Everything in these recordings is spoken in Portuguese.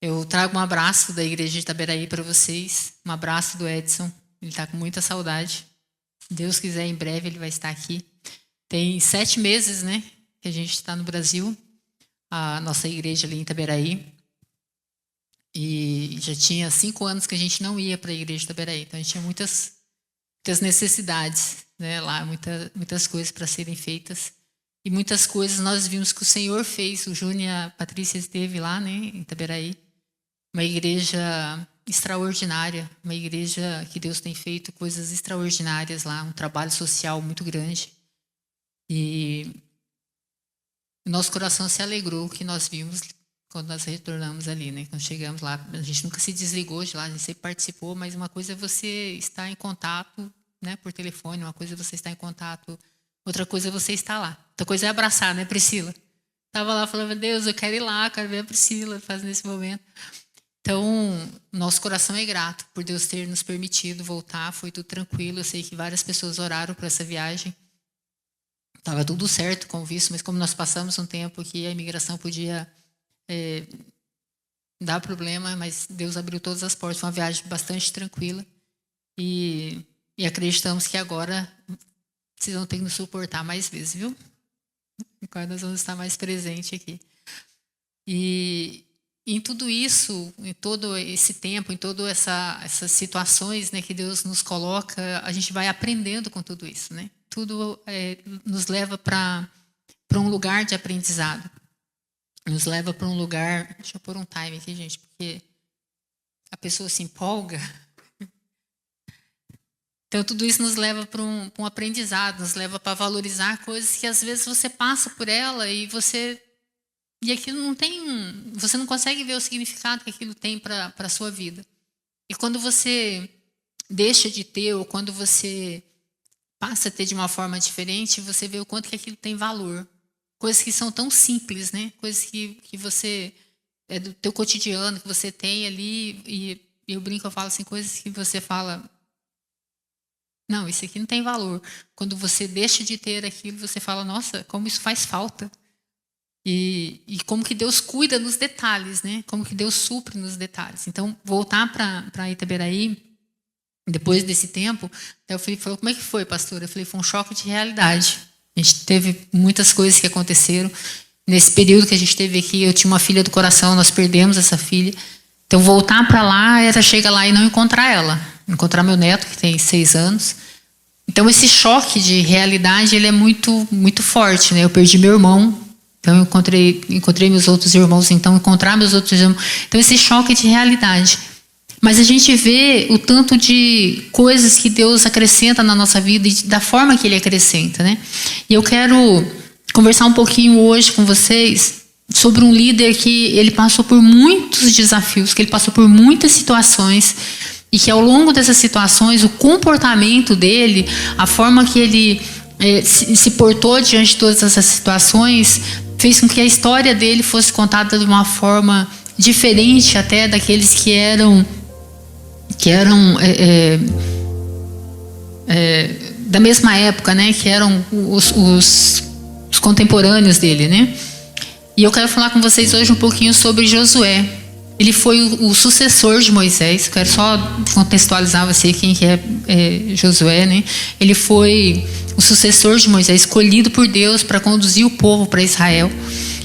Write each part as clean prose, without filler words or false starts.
Eu trago um abraço da igreja de Itaberaí para vocês, um abraço do Edson, ele está com muita saudade. Se Deus quiser, em breve ele vai estar aqui. Tem 7 meses, né, que a gente está no Brasil, a nossa igreja ali em Itaberaí. E já tinha 5 anos que a gente não ia para a igreja de Itaberaí, então a gente tinha muitas necessidades, né, lá, muitas coisas para serem feitas. E muitas coisas nós vimos que o Senhor fez. O Júnior e a Patrícia esteve lá, né, em Itaberaí. Uma igreja extraordinária, uma igreja que Deus tem feito coisas extraordinárias lá, um trabalho social muito grande. E o nosso coração se alegrou que nós vimos quando nós retornamos ali, né? Quando chegamos lá, a gente nunca se desligou de lá, a gente sempre participou, mas uma coisa é você estar em contato, né, por telefone, uma coisa é você estar em contato, outra coisa é você estar lá. Outra coisa é abraçar, né, Priscila? Estava lá falando, Deus, eu quero ir lá, quero ver a Priscila faz nesse momento. Então, nosso coração é grato por Deus ter nos permitido voltar, foi tudo tranquilo. Eu sei que várias pessoas oraram por essa viagem. Estava tudo certo com o visto, mas como nós passamos um tempo que a imigração podia dar problema, mas Deus abriu todas as portas. Foi uma viagem bastante tranquila. E acreditamos que agora vocês vão ter que nos suportar mais vezes, viu? Agora nós vamos estar mais presentes aqui. E em tudo isso, em todo esse tempo, em todas essas situações, né, que Deus nos coloca, a gente vai aprendendo com tudo isso, né? Tudo nos leva para um lugar de aprendizado. Nos leva para um lugar... Deixa eu pôr um time aqui, gente, porque a pessoa se empolga. Então, tudo isso nos leva para um aprendizado, nos leva para valorizar coisas que, às vezes, você passa por ela e aquilo não tem... Você não consegue ver o significado que aquilo tem para a sua vida. E quando você deixa de ter, ou quando você passa a ter de uma forma diferente, você vê o quanto que aquilo tem valor. Coisas que são tão simples, né? Coisas que você... É do teu cotidiano, que você tem ali. E eu brinco, eu falo assim, coisas que você fala... Não, isso aqui não tem valor. Quando você deixa de ter aquilo, você fala, nossa, como isso faz falta. E como que Deus cuida nos detalhes, né? Como que Deus supre nos detalhes. Então, voltar para Itaberaí, depois desse tempo, eu falou, como é que foi, pastora? Eu falei, foi um choque de realidade. A gente teve muitas coisas que aconteceram. Nesse período que a gente teve aqui, eu tinha uma filha do coração, nós perdemos essa filha. Então, voltar para lá era chegar lá e não encontrar ela. Encontrar meu neto, que tem 6 anos. Então, esse choque de realidade, ele é muito, muito forte, né? Eu perdi meu irmão. Então, eu encontrei meus outros irmãos. Então, encontrar meus outros irmãos. Então, esse choque de realidade. Mas a gente vê o tanto de coisas que Deus acrescenta na nossa vida e da forma que Ele acrescenta, né? E eu quero conversar um pouquinho hoje com vocês sobre um líder que ele passou por muitos desafios, que ele passou por muitas situações e que ao longo dessas situações, o comportamento dele, a forma que ele se portou diante de todas essas situações, fez com que a história dele fosse contada de uma forma diferente até daqueles que eram da mesma época, né? Que eram os contemporâneos dele, né? E eu quero falar com vocês hoje um pouquinho sobre Josué. Ele foi o sucessor de Moisés. Quero só contextualizar você quem que é Josué, né? Ele foi o sucessor de Moisés, escolhido por Deus para conduzir o povo para Israel.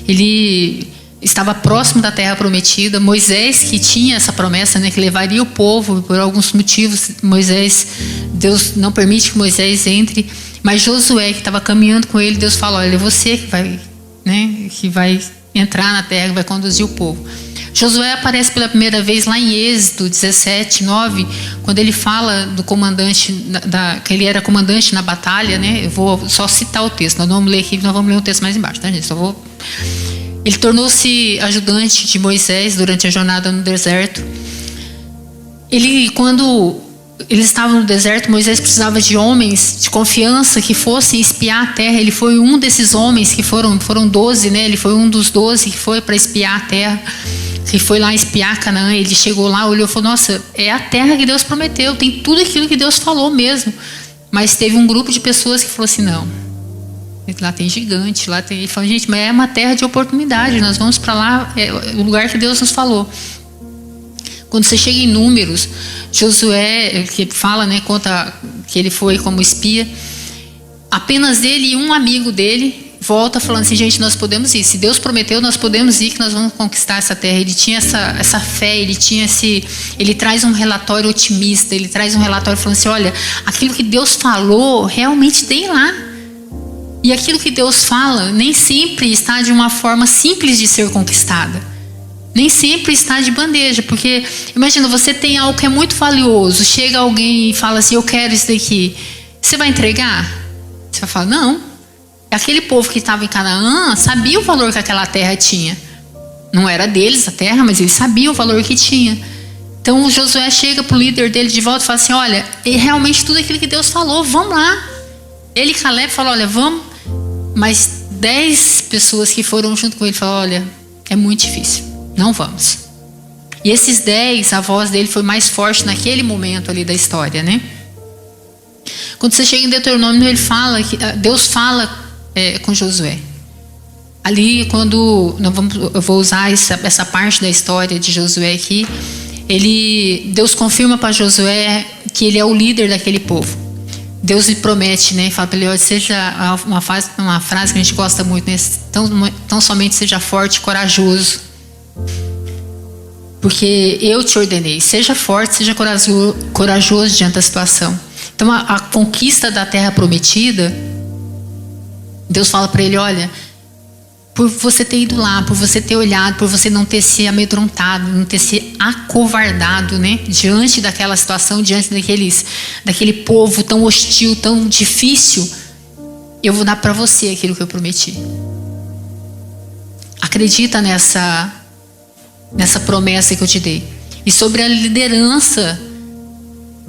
Ele estava próximo da terra prometida. Moisés, que tinha essa promessa, né, que levaria o povo, por alguns motivos, Deus não permite que Moisés entre. Mas Josué, que estava caminhando com ele, Deus falou, olha, é você que vai entrar na terra, que vai conduzir o povo. Josué aparece pela primeira vez lá em Êxodo 17:9, quando ele fala do comandante, que ele era comandante na batalha, né? Eu vou só citar o texto, nós vamos ler aqui, nós vamos ler um texto mais embaixo, tá, gente? Ele tornou-se ajudante de Moisés durante a jornada no deserto. Quando eles estavam no deserto, Moisés precisava de homens de confiança que fossem espiar a terra. Ele foi um desses homens que foram 12, né? Ele foi um dos 12 que foi para espiar a terra, que foi lá espiar Canaã. Ele chegou lá, olhou e falou, nossa, é a terra que Deus prometeu, tem tudo aquilo que Deus falou mesmo. Mas teve um grupo de pessoas que falou assim, não, lá tem gigante, lá tem... Ele falou, gente, mas é uma terra de oportunidade, nós vamos para lá, é o lugar que Deus nos falou. Quando você chega em Números, Josué, que fala, né, conta que ele foi como espia, apenas ele e um amigo dele volta falando assim: gente, nós podemos ir, se Deus prometeu, nós podemos ir, que nós vamos conquistar essa terra. Ele tinha essa fé, ele traz um relatório otimista, ele traz um relatório falando assim: olha, aquilo que Deus falou realmente tem lá. E aquilo que Deus fala nem sempre está de uma forma simples de ser conquistada, nem sempre está de bandeja, porque imagina, você tem algo que é muito valioso, chega alguém e fala assim: eu quero isso daqui, você vai entregar? Você vai falar: não. Aquele povo que estava em Canaã sabia o valor que aquela terra tinha. Não era deles a terra, mas eles sabiam o valor que tinha. Então o Josué chega para o líder dele de volta e fala assim: olha, é realmente tudo aquilo que Deus falou, vamos lá. Ele e Caleb falam: olha, vamos. Mas 10 pessoas que foram junto com ele falaram: olha, é muito difícil, não vamos. E esses 10, a voz dele foi mais forte naquele momento ali da história, né? Quando você chega em Deuteronômio, ele fala que Deus fala com Josué. Ali, quando eu vou usar essa parte da história de Josué aqui, Deus confirma para Josué que ele é o líder daquele povo. Deus lhe promete, né? Fala para ele: seja uma frase que a gente gosta muito, né? Tão somente seja forte e corajoso, porque eu te ordenei. Seja forte, seja corajoso diante da situação. Então a conquista da terra prometida, Deus fala para ele: olha, por você ter ido lá, por você ter olhado, por você não ter se amedrontado, não ter se acovardado, né, diante daquela situação, diante daquele povo tão hostil, tão difícil, eu vou dar para você aquilo que eu prometi. Acredita nessa promessa que eu te dei. E sobre a liderança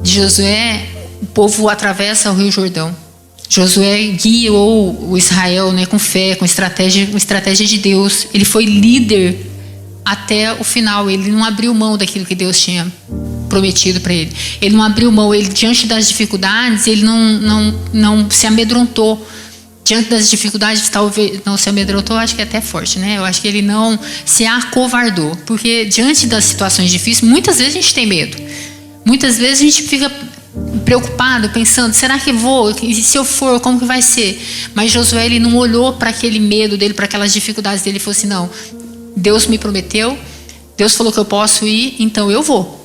de Josué, o povo atravessa o Rio Jordão. Josué guiou o Israel, né, com fé, com estratégia de Deus. Ele foi líder até o final. Ele não abriu mão daquilo que Deus tinha prometido para ele. Ele não abriu mão. Ele, diante das dificuldades, ele não se amedrontou. Diante das dificuldades, talvez não se amedrontou, acho que é até forte, né? Eu acho que ele não se acovardou. Porque diante das situações difíceis, muitas vezes a gente tem medo. Muitas vezes a gente fica preocupado, pensando: será que vou? E se eu for, como que vai ser? Mas Josué, ele não olhou para aquele medo dele, para aquelas dificuldades dele, e falou assim: não, Deus me prometeu, Deus falou que eu posso ir, então eu vou,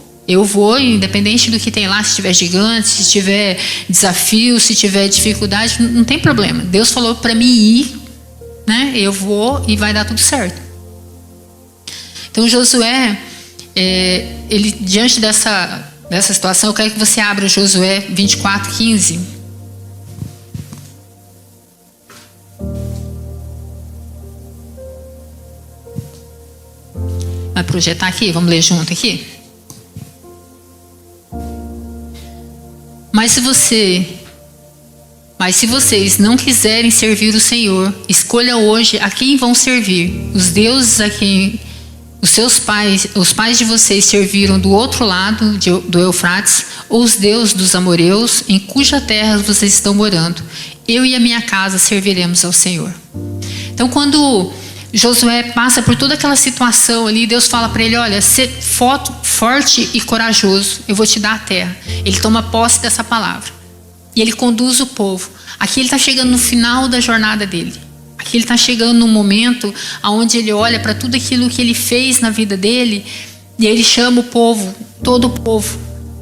independente do que tem lá. Se tiver gigantes, se tiver desafios, se tiver dificuldade, não tem problema. Deus falou para mim ir, né? Eu vou e vai dar tudo certo. Então Josué, ele, diante dessa situação, eu quero que você abra Josué 24:15. Vai projetar aqui? Vamos ler junto aqui? Mas se vocês não quiserem servir o Senhor, escolha hoje a quem vão servir: os deuses a quem os pais de vocês serviram do outro lado do Eufrates, ou os deuses dos amorreus, em cuja terra vocês estão morando. Eu e a minha casa serviremos ao Senhor. Então, quando Josué passa por toda aquela situação ali, Deus fala para ele: olha, ser forte e corajoso, eu vou te dar a terra. Ele toma posse dessa palavra e ele conduz o povo. Aqui ele está chegando no final da jornada dele. Aqui ele está chegando num momento onde ele olha para tudo aquilo que ele fez na vida dele, e ele chama o povo, todo o povo,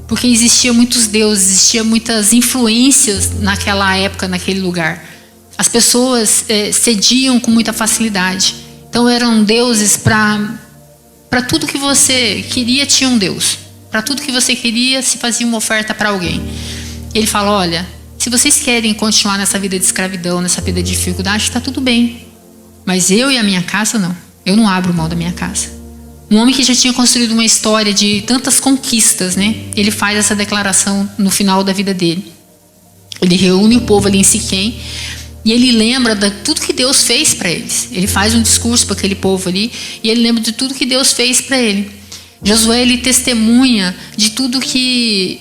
porque existiam muitos deuses, existiam muitas influências naquela época, naquele lugar. As pessoas cediam com muita facilidade. Então eram deuses para tudo que você queria, tinha um Deus. Para tudo que você queria, se fazia uma oferta para alguém. E ele fala: olha, se vocês querem continuar nessa vida de escravidão, nessa vida de dificuldade, está tudo bem. Mas eu e a minha casa, não. Eu não abro mão da minha casa. Um homem que já tinha construído uma história de tantas conquistas, né? Ele faz essa declaração no final da vida dele. Ele reúne o povo ali em Siquém e ele lembra de tudo que Deus fez para eles. Ele faz um discurso para aquele povo ali e ele lembra de tudo que Deus fez para ele. Josué, ele testemunha de tudo que,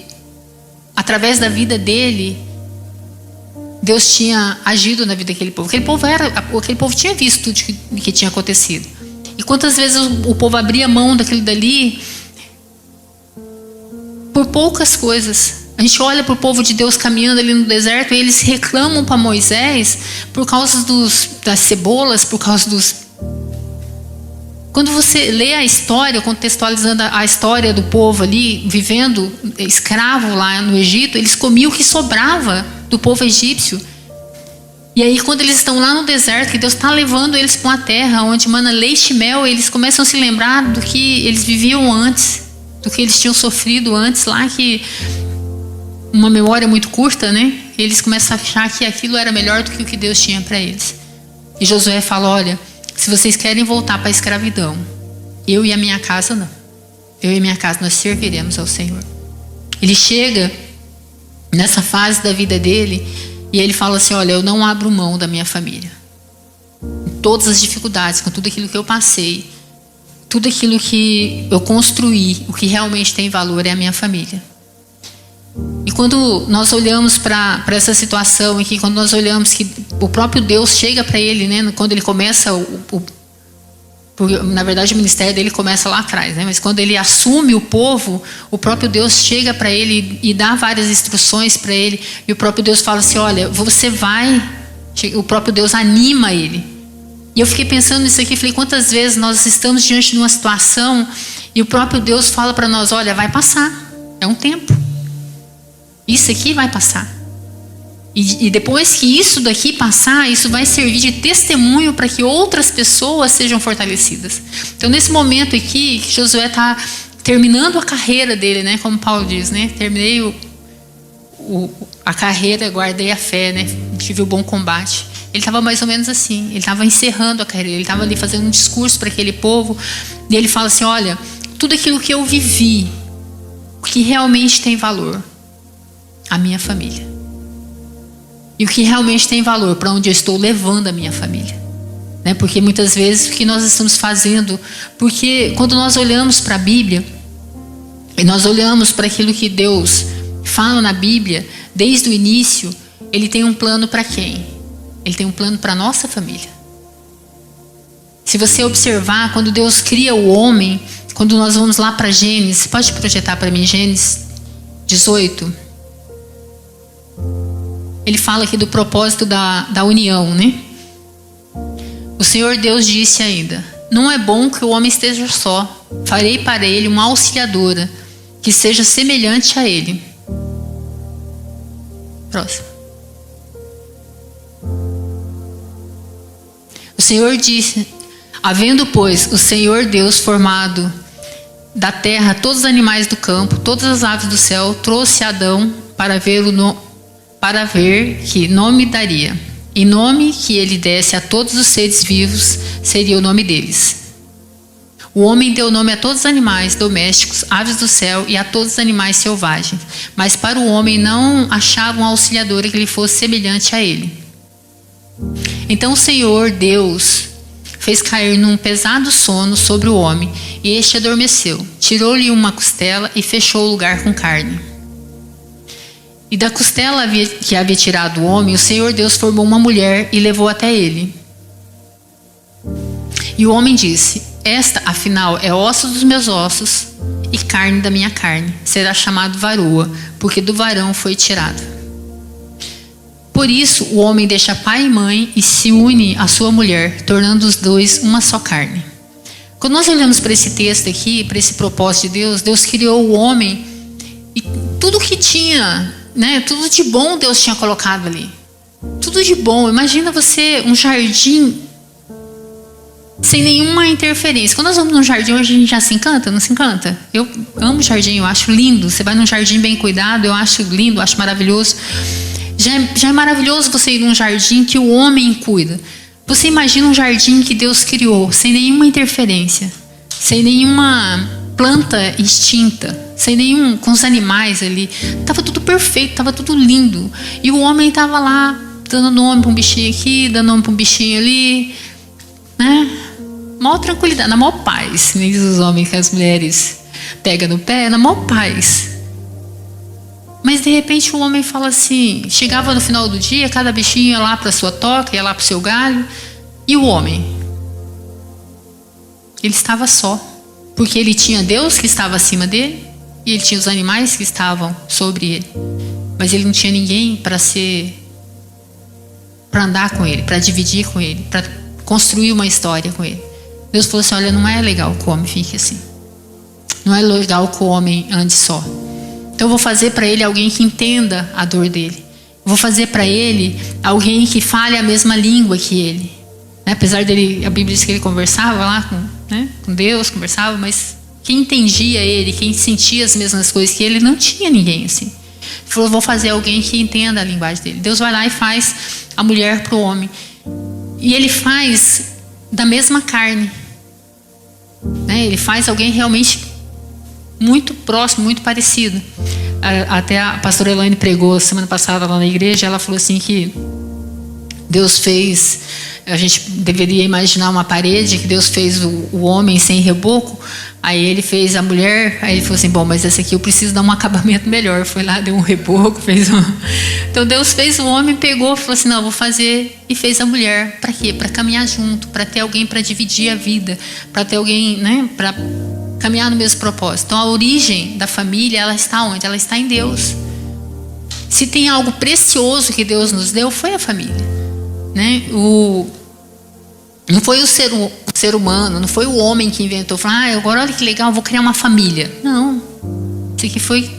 através da vida dele, Deus tinha agido na vida daquele povo. Aquele povo tinha visto tudo que tinha acontecido. E quantas vezes o povo abria mão daquilo dali por poucas coisas. A gente olha para o povo de Deus caminhando ali no deserto e eles reclamam para Moisés por causa das cebolas, por causa dos... Quando você lê a história, contextualizando a história do povo ali, vivendo escravo lá no Egito, eles comiam o que sobrava do povo egípcio. E aí quando eles estão lá no deserto, que Deus está levando eles para uma terra onde mana leite e mel, eles começam a se lembrar do que eles viviam antes, do que eles tinham sofrido antes lá, que uma memória muito curta, né? Eles começam a achar que aquilo era melhor do que o que Deus tinha para eles. E Josué fala, olha, se vocês querem voltar para a escravidão, eu e a minha casa não. Eu e a minha casa nós serviremos ao Senhor. Ele chega nessa fase da vida dele e ele fala assim, olha, eu não abro mão da minha família. Com todas as dificuldades, com tudo aquilo que eu passei, tudo aquilo que eu construí, o que realmente tem valor é a minha família. E quando nós olhamos para essa situação aqui, quando nós olhamos que o próprio Deus chega para ele, né, quando ele começa na verdade o ministério dele começa lá atrás, né, mas quando ele assume o povo, o próprio Deus chega para ele e dá várias instruções para ele, e o próprio Deus fala assim, olha, você vai, o próprio Deus anima ele. E eu fiquei pensando nisso aqui, falei, quantas vezes nós estamos diante de uma situação e o próprio Deus fala para nós, olha, vai passar, é um tempo. Isso aqui vai passar. E depois que isso daqui passar, isso vai servir de testemunho para que outras pessoas sejam fortalecidas. Então, nesse momento aqui, que Josué está terminando a carreira dele, né? Como Paulo diz, né? Terminei a carreira, guardei a fé, né? Tive o bom combate. Ele estava mais ou menos assim. Ele estava encerrando a carreira. Ele estava ali fazendo um discurso para aquele povo. E ele fala assim, olha, tudo aquilo que eu vivi, o que realmente tem valor, a minha família. E o que realmente tem valor, para onde eu estou levando a minha família, né? Porque muitas vezes o que nós estamos fazendo, porque quando nós olhamos para a Bíblia e nós olhamos para aquilo que Deus fala na Bíblia, desde o início, Ele tem um plano para quem? Ele tem um plano para a nossa família. Se você observar, quando Deus cria o homem, quando nós vamos lá para Gênesis, pode projetar para mim Gênesis 18. Ele fala aqui do propósito da união, né? O Senhor Deus disse ainda, não é bom que o homem esteja só. Farei para ele uma auxiliadora, que seja semelhante a ele. Próximo. O Senhor disse, havendo, pois, o Senhor Deus formado da terra todos os animais do campo, todas as aves do céu, trouxe Adão para ver que nome daria. E nome que ele desse a todos os seres vivos seria o nome deles. O homem deu nome a todos os animais domésticos, aves do céu e a todos os animais selvagens. Mas para o homem não achava uma auxiliadora que lhe fosse semelhante a ele. Então o Senhor Deus fez cair num pesado sono sobre o homem, e este adormeceu. Tirou-lhe uma costela e fechou o lugar com carne. E da costela que havia tirado o homem, o Senhor Deus formou uma mulher e levou até ele. E o homem disse, esta, afinal, é osso dos meus ossos e carne da minha carne. Será chamado varoa, porque do varão foi tirado. Por isso, o homem deixa pai e mãe e se une à sua mulher, tornando os dois uma só carne. Quando nós olhamos para esse texto aqui, para esse propósito de Deus, Deus criou o homem e tudo que tinha, né, tudo de bom Deus tinha colocado ali. Tudo de bom. Imagina você, um jardim sem nenhuma interferência. Quando nós vamos num jardim hoje, a gente já se encanta, não se encanta? Eu amo jardim, eu acho lindo. Você vai num jardim bem cuidado, eu acho lindo, eu acho maravilhoso. Já é maravilhoso você ir num jardim que o homem cuida. Você imagina um jardim que Deus criou, sem nenhuma interferência, sem nenhuma planta extinta, com os animais ali. Tava tudo perfeito, tava tudo lindo. E o homem tava lá, dando nome para um bichinho aqui, dando nome para um bichinho ali, né? Maior tranquilidade, na maior paz. Nem diz os homens que as mulheres pegam no pé, na maior paz. Mas de repente o homem fala assim, chegava no final do dia, cada bichinho ia lá para sua toca, ia lá para o seu galho. E o homem? Ele estava só. Porque ele tinha Deus que estava acima dele. E ele tinha os animais que estavam sobre ele. Mas ele não tinha ninguém para andar com ele, para dividir com ele, para construir uma história com ele. Deus falou assim: olha, não é legal que o homem fique assim. Não é legal que o homem ande só. Então eu vou fazer para ele alguém que entenda a dor dele. Eu vou fazer para ele alguém que fale a mesma língua que ele. Apesar dele, a Bíblia diz que ele conversava lá com Deus, conversava, mas quem entendia ele, quem sentia as mesmas coisas que ele, não tinha ninguém assim. Ele falou: vou fazer alguém que entenda a linguagem dele. Deus vai lá e faz a mulher para o homem. E ele faz da mesma carne. Ele faz alguém realmente muito próximo, muito parecido. Até a pastora Elaine pregou semana passada lá na igreja. Ela falou assim que Deus fez, a gente deveria imaginar uma parede, que Deus fez o homem sem reboco, aí ele fez a mulher, aí ele falou assim: bom, mas essa aqui eu preciso dar um acabamento melhor. Foi lá, deu um reboco, fez um... Então Deus fez o homem, pegou, falou assim: não, vou fazer, e fez a mulher. Para quê? Para caminhar junto, para ter alguém para dividir a vida, para ter alguém, para caminhar no mesmo propósito. Então a origem da família, ela está onde? Ela está em Deus. Se tem algo precioso que Deus nos deu, foi a família. Não foi o ser humano, não foi o homem que inventou, falou: agora olha que legal, vou criar uma família. Não, isso aqui foi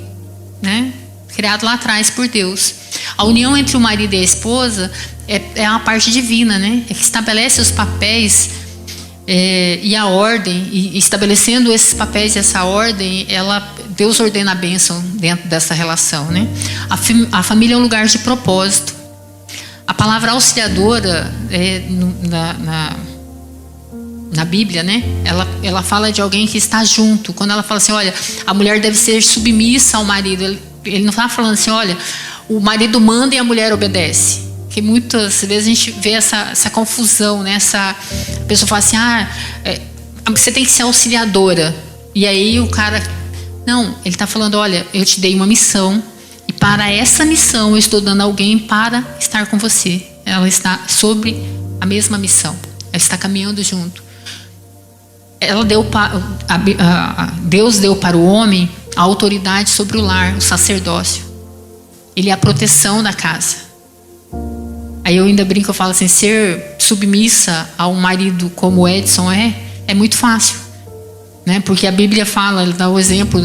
criado lá atrás por Deus. A união entre o marido e a esposa é a parte divina, é que estabelece os papéis e a ordem, e estabelecendo esses papéis e essa ordem, Deus ordena a bênção dentro dessa relação. A família é um lugar de propósito. A palavra auxiliadora na Bíblia, ela fala de alguém que está junto. Quando ela fala assim: olha, a mulher deve ser submissa ao marido, ele não está falando assim: olha, o marido manda e a mulher obedece. Porque muitas vezes a gente vê essa confusão, a pessoa fala assim: você tem que ser auxiliadora. E aí o cara... Não, ele está falando: olha, eu te dei uma missão, e para essa missão eu estou dando alguém para estar com você. Ela está sobre a mesma missão, ela está caminhando junto. Deus deu para o homem a autoridade sobre o lar, o sacerdócio. Ele é a proteção da casa. Aí eu ainda brinco, eu falo assim: ser submissa a um marido como o Edson é muito fácil, porque a Bíblia fala, ele dá o exemplo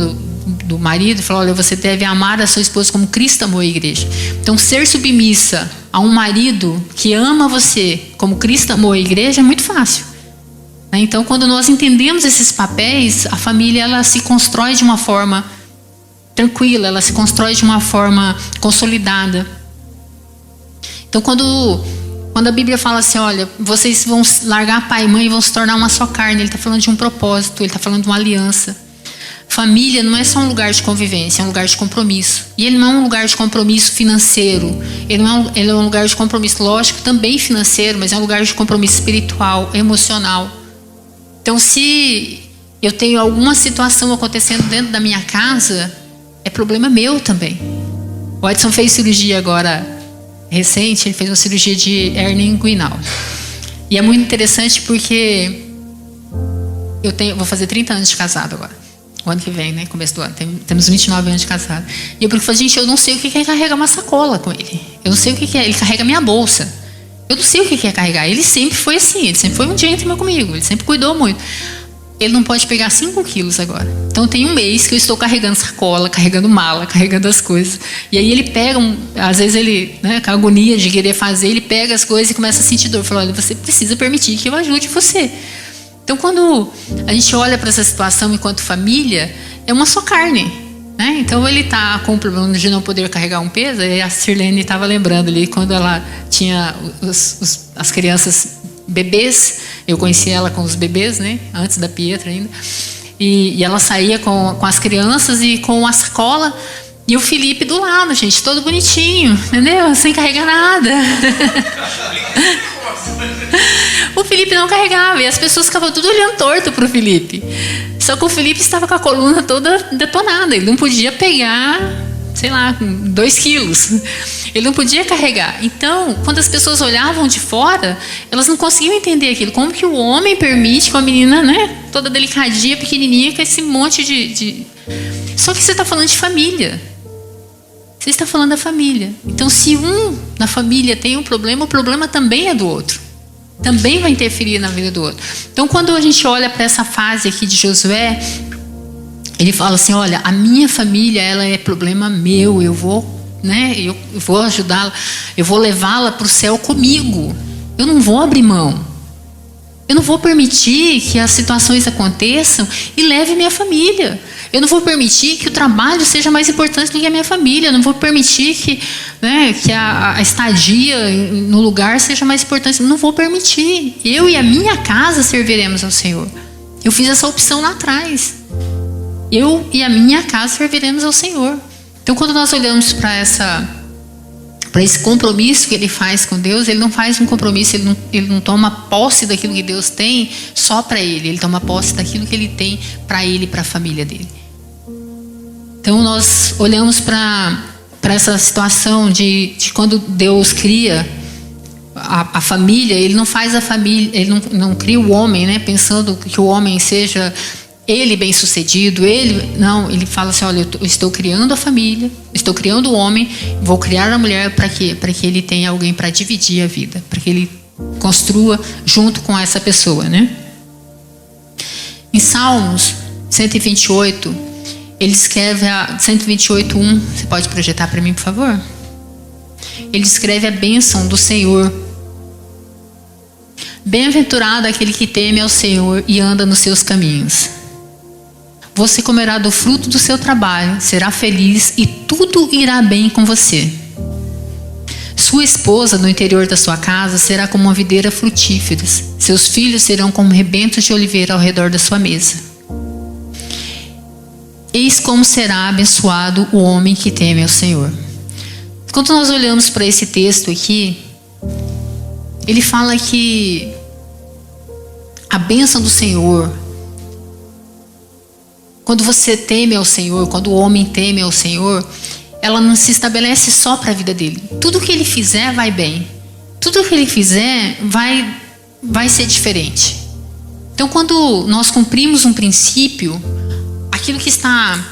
do marido, fala: olha, você deve amar a sua esposa como Cristo amou a igreja. Então, ser submissa a um marido que ama você como Cristo amou a igreja é muito fácil. Então, quando nós entendemos esses papéis, a família, ela se constrói de uma forma tranquila, ela se constrói de uma forma consolidada. Então, quando a Bíblia fala assim: olha, vocês vão largar pai e mãe e vão se tornar uma só carne, ele está falando de um propósito, ele está falando de uma aliança. Família não é só um lugar de convivência, é um lugar de compromisso. E ele não é um lugar de compromisso financeiro, ele é um lugar de compromisso, lógico, também financeiro, mas é um lugar de compromisso espiritual, emocional. Então, se eu tenho alguma situação acontecendo dentro da minha casa, é problema meu também. O Edson fez cirurgia agora recente, ele fez uma cirurgia de hérnia inguinal. E é muito interessante porque vou fazer 30 anos de casado agora. O ano que vem, começo do ano. Temos 29 anos de casado. E eu falei: gente, eu não sei o que é carregar uma sacola com ele. Eu não sei o que é. Ele carrega minha bolsa. Eu não sei o que é carregar. Ele sempre foi assim. Ele sempre foi um gentleman comigo. Ele sempre cuidou muito. Ele não pode pegar 5 quilos agora. Então tem um mês que eu estou carregando sacola, carregando mala, carregando as coisas. E aí ele pega, às vezes ele, com a agonia de querer fazer, ele pega as coisas e começa a sentir dor. Fala: olha, você precisa permitir que eu ajude você. Então, quando a gente olha para essa situação enquanto família, é uma só carne. Então ele está com o problema de não poder carregar um peso. E a Sirlene estava lembrando ali, quando ela tinha as crianças bebês, eu conheci ela com os bebês, antes da Pietra ainda, e ela saía com as crianças e com a sacola, e o Felipe do lado, gente, todo bonitinho, entendeu? Sem carregar nada. O Felipe não carregava, e as pessoas ficavam tudo olhando torto pro Felipe. Só que o Felipe estava com a coluna toda detonada, ele não podia pegar sei lá, com 2 quilos. Ele não podia carregar. Então, quando as pessoas olhavam de fora, elas não conseguiam entender aquilo. Como que o homem permite que uma menina, né, toda delicadinha, pequenininha, com esse monte de... Só que você está falando de família. Você está falando da família. Então, se um na família tem um problema, o problema também é do outro. Também vai interferir na vida do outro. Então, quando a gente olha para essa fase aqui de Josué, ele fala assim, olha, a minha família, ela é problema meu, eu vou ajudá-la, eu vou levá-la para o céu comigo. Eu não vou abrir mão. Eu não vou permitir que as situações aconteçam e leve minha família. Eu não vou permitir que o trabalho seja mais importante do que a minha família. Eu não vou permitir que a estadia no lugar seja mais importante. Eu não vou permitir. Eu e a minha casa serviremos ao Senhor. Eu fiz essa opção lá atrás. Eu e a minha casa serviremos ao Senhor. Então, quando nós olhamos para esse compromisso que ele faz com Deus, ele não faz um compromisso, ele não toma posse daquilo que Deus tem só para ele toma posse daquilo que ele tem para ele e para a família dele. Então nós olhamos para essa situação de quando Deus cria a família, ele não faz a família, ele não cria o homem, né, pensando que o homem seja ele bem-sucedido, ele fala assim, olha, eu estou criando a família, estou criando o homem, vou criar a mulher para quê? Para que ele tenha alguém para dividir a vida, para que ele construa junto com essa pessoa, né? Em Salmos 128, ele escreve 128:1, você pode projetar para mim, por favor? Ele escreve a bênção do Senhor. Bem-aventurado aquele que teme ao Senhor e anda nos seus caminhos. Você comerá do fruto do seu trabalho, será feliz e tudo irá bem com você. Sua esposa no interior da sua casa será como uma videira frutífera. Seus filhos serão como rebentos de oliveira ao redor da sua mesa. Eis como será abençoado o homem que teme ao Senhor. Quando nós olhamos para esse texto aqui, ele fala que a bênção do Senhor, quando você teme ao Senhor, quando o homem teme ao Senhor, ela não se estabelece só para a vida dele. Tudo que ele fizer vai bem. Tudo que ele fizer vai ser diferente. Então, quando nós cumprimos um princípio, aquilo que está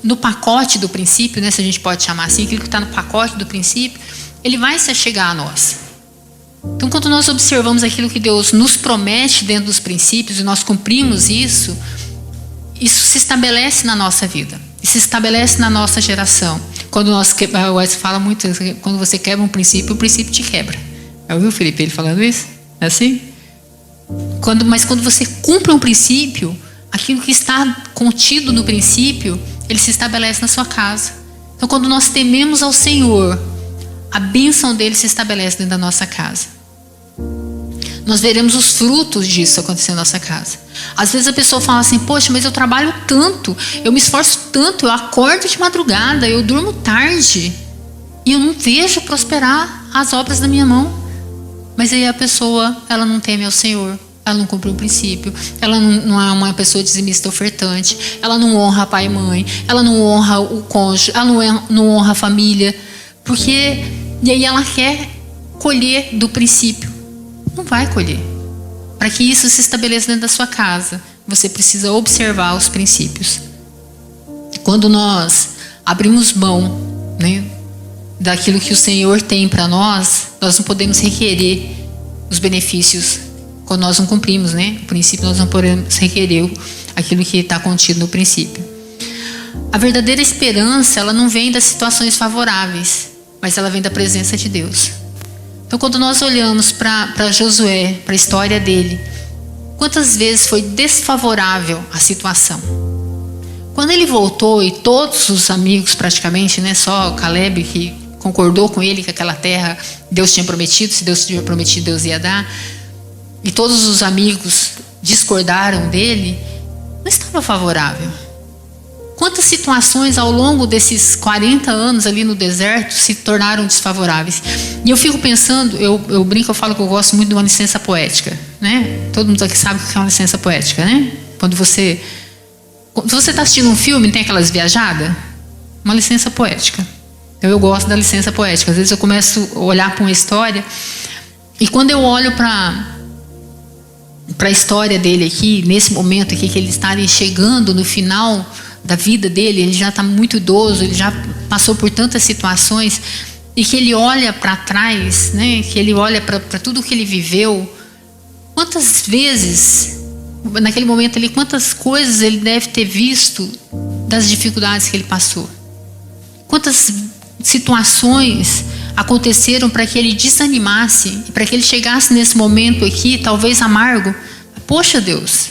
no pacote do princípio, né, se a gente pode chamar assim, aquilo que está no pacote do princípio, ele vai se achegar a nós. Então, quando nós observamos aquilo que Deus nos promete dentro dos princípios e nós cumprimos isso se estabelece na nossa vida, se estabelece na nossa geração. Quando nós o Wes fala muito, quando você quebra um princípio, o princípio te quebra. Já ouviu, Felipe, ele falando isso? É assim? Mas quando você cumpre um princípio, aquilo que está contido no princípio, ele se estabelece na sua casa. Então, quando nós tememos ao Senhor, a bênção dele se estabelece dentro da nossa casa. Nós veremos os frutos disso acontecer na nossa casa. Às vezes a pessoa fala assim, poxa, mas eu trabalho tanto, eu me esforço tanto, eu acordo de madrugada, eu durmo tarde e eu não vejo prosperar as obras da minha mão. Mas aí a pessoa, ela não teme ao Senhor, ela não cumpre o princípio, ela não é uma pessoa dizimista ofertante, ela não honra pai e mãe, ela não honra o cônjuge, ela não honra a família, e aí ela quer colher do princípio. Não vai colher. Para que isso se estabeleça dentro da sua casa, você precisa observar os princípios. Quando nós abrimos mão, né, daquilo que o Senhor tem para nós não podemos requerer os benefícios quando nós não cumprimos, né? O princípio, nós não podemos requerer aquilo que está contido no princípio. A verdadeira esperança, ela não vem das situações favoráveis, mas ela vem da presença de Deus. Então, quando nós olhamos para Josué, para a história dele, quantas vezes foi desfavorável a situação? Quando ele voltou e todos os amigos praticamente, né, só Caleb que concordou com ele que aquela terra Deus tinha prometido, se Deus tinha prometido, Deus ia dar, e todos os amigos discordaram dele, não estava favorável. Quantas situações ao longo desses 40 anos ali no deserto se tornaram desfavoráveis? E eu fico pensando, eu brinco, eu falo que eu gosto muito de uma licença poética, né? Todo mundo aqui sabe o que é uma licença poética, né? Quando você está assistindo um filme, tem aquelas viajadas? Uma licença poética. Então eu gosto da licença poética. Às vezes eu começo a olhar para uma história e quando eu olho para a história dele aqui, nesse momento aqui que ele está ali chegando no final da vida dele, ele já está muito idoso, ele já passou por tantas situações, e que ele olha para trás, né, que ele olha para tudo que ele viveu, quantas vezes, naquele momento ali, quantas coisas ele deve ter visto das dificuldades que ele passou. Quantas situações aconteceram para que ele desanimasse, para que ele chegasse nesse momento aqui, talvez amargo. Poxa Deus,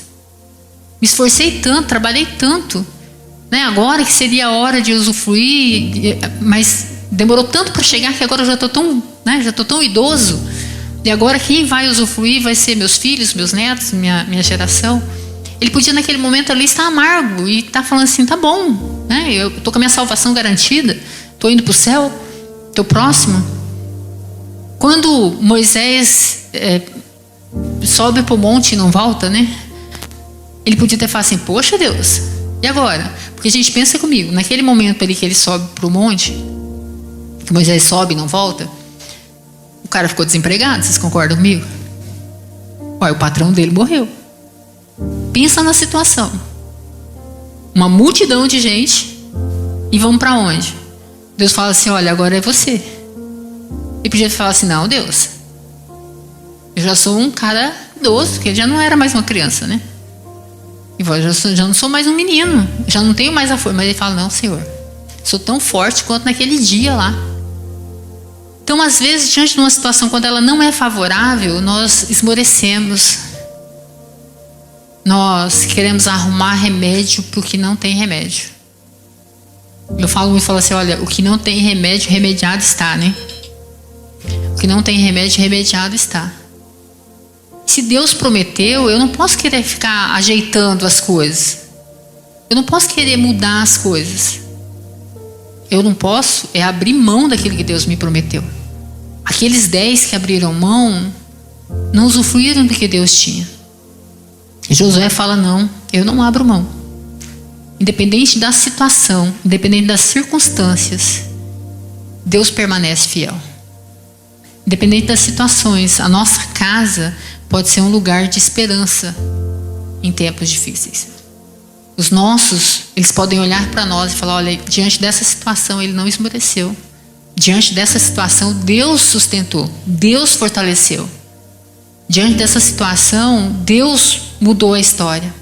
me esforcei tanto, trabalhei tanto, né? Agora que seria a hora de usufruir, mas demorou tanto para chegar que agora eu já estou tão, né? Já estou tão idoso. E agora quem vai usufruir vai ser meus filhos, meus netos, minha geração. Ele podia naquele momento ali estar amargo e estar falando assim, tá bom, né? Eu estou com a minha salvação garantida, estou indo para o céu, estou próximo. Quando Moisés sobe para o monte e não volta, né? Ele podia ter falado assim, poxa Deus, e agora? Porque a gente pensa comigo, naquele momento ali que ele sobe para o monte, que Moisés sobe e não volta, o cara ficou desempregado, vocês concordam comigo? Olha, o patrão dele morreu. Pensa na situação. Uma multidão de gente e vamos para onde? Deus fala assim, olha, agora é você. Ele podia falar assim, não, Deus, eu já sou um cara idoso, porque ele já não era mais uma criança, né? Eu já não sou mais um menino, já não tenho mais a força. Mas ele fala, não, Senhor, sou tão forte quanto naquele dia lá. Então, às vezes, diante de uma situação, quando ela não é favorável, nós esmorecemos. Nós queremos arrumar remédio para o que não tem remédio. Eu falo assim, olha, o que não tem remédio, remediado está, né? O que não tem remédio, remediado está. Se Deus prometeu, eu não posso querer ficar ajeitando as coisas. Eu não posso querer mudar as coisas. Eu não posso abrir mão daquilo que Deus me prometeu. Aqueles 10 que abriram mão não usufruíram do que Deus tinha. E Josué fala, não, eu não abro mão. Independente da situação, independente das circunstâncias, Deus permanece fiel. Independente das situações, a nossa casa pode ser um lugar de esperança em tempos difíceis. Os nossos, eles podem olhar para nós e falar, olha, diante dessa situação ele não esmoreceu. Diante dessa situação Deus sustentou, Deus fortaleceu. Diante dessa situação Deus mudou a história.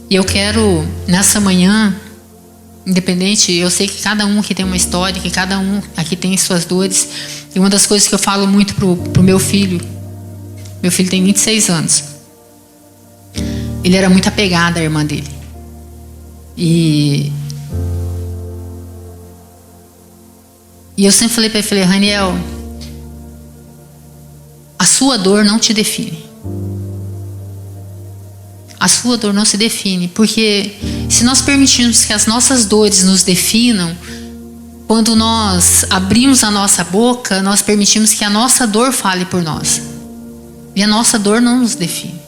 E eu quero, nessa manhã, independente, eu sei que cada um aqui tem uma história, que cada um aqui tem suas dores. E uma das coisas que eu falo muito pro meu filho tem 26 anos. Ele era muito apegado à irmã dele. E eu sempre falei para ele, falei, Raniel, a sua dor não te define. A sua dor não se define, porque se nós permitirmos que as nossas dores nos definam, quando nós abrimos a nossa boca, nós permitimos que a nossa dor fale por nós. E a nossa dor não nos define.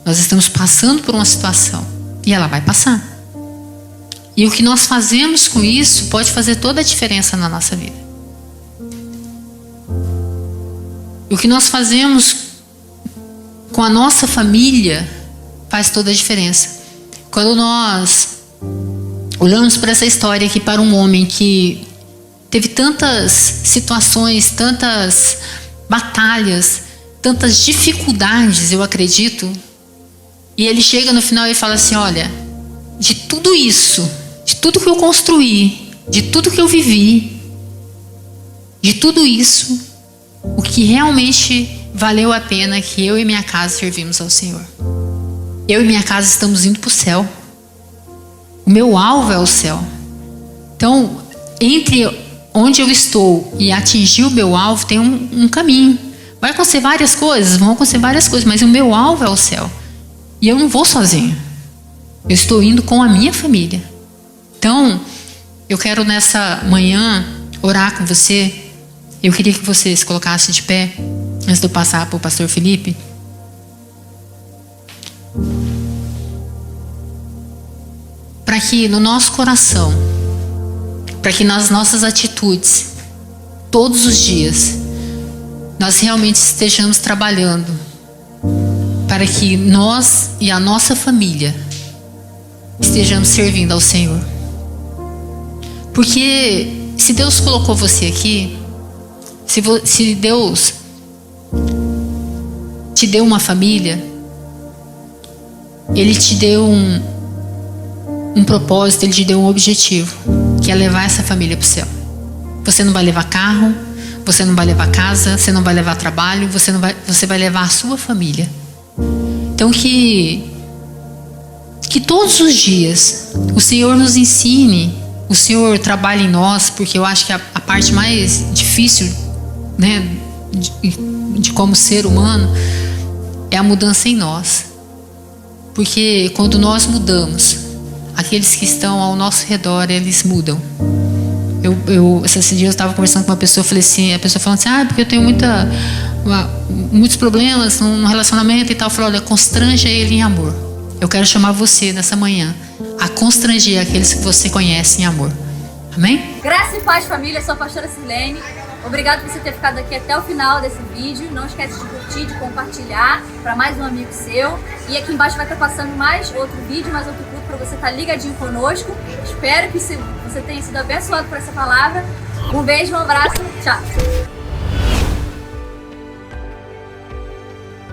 Nós estamos passando por uma situação e ela vai passar. E o que nós fazemos com isso pode fazer toda a diferença na nossa vida. O que nós fazemos com a nossa família faz toda a diferença. Quando nós olhamos para essa história aqui, para um homem que teve tantas situações, tantas batalhas, tantas dificuldades, eu acredito, e ele chega no final e fala assim, olha, de tudo isso, de tudo que eu construí, de tudo que eu vivi, de tudo isso, o que realmente valeu a pena é que eu e minha casa servimos ao Senhor. Eu e minha casa estamos indo para o céu. O meu alvo é o céu. Então, entre onde eu estou e atingir o meu alvo, tem um caminho. Vai acontecer várias coisas, vão acontecer várias coisas, mas o meu alvo é o céu. E eu não vou sozinho. Eu estou indo com a minha família. Então, eu quero nessa manhã orar com você. Eu queria que você se colocasse de pé, antes de eu passar para o pastor Felipe. Para que no nosso coração para que nas nossas atitudes, todos os dias, nós realmente estejamos trabalhando para que nós e a nossa família estejamos servindo ao Senhor. Porque se Deus colocou você aqui, se Deus te deu uma família, Ele te deu um propósito, Ele te deu um objetivo, que é levar essa família para o céu. Você não vai levar carro, você não vai levar casa, você não vai levar trabalho, você vai levar a sua família. Então que todos os dias o Senhor nos ensine, o Senhor trabalhe em nós, porque eu acho que a parte mais difícil, né, de como ser humano é a mudança em nós. Porque quando nós mudamos, aqueles que estão ao nosso redor, eles mudam. Esses dias eu estava conversando com uma pessoa, falei assim, a pessoa falando assim, porque eu tenho muitos problemas no relacionamento e tal. Eu falei, olha, constranja ele em amor. Eu quero chamar você nessa manhã a constranger aqueles que você conhece em amor. Amém? Graça e paz, família. Eu sou a pastora Sirlene. Obrigado por você ter ficado aqui até o final desse vídeo. Não esquece de curtir, de compartilhar para mais um amigo seu. E aqui embaixo vai estar passando mais outro vídeo, mais outro culto para você estar ligadinho conosco. Espero que você tenha sido abençoado por essa palavra. Um beijo, um abraço. Tchau.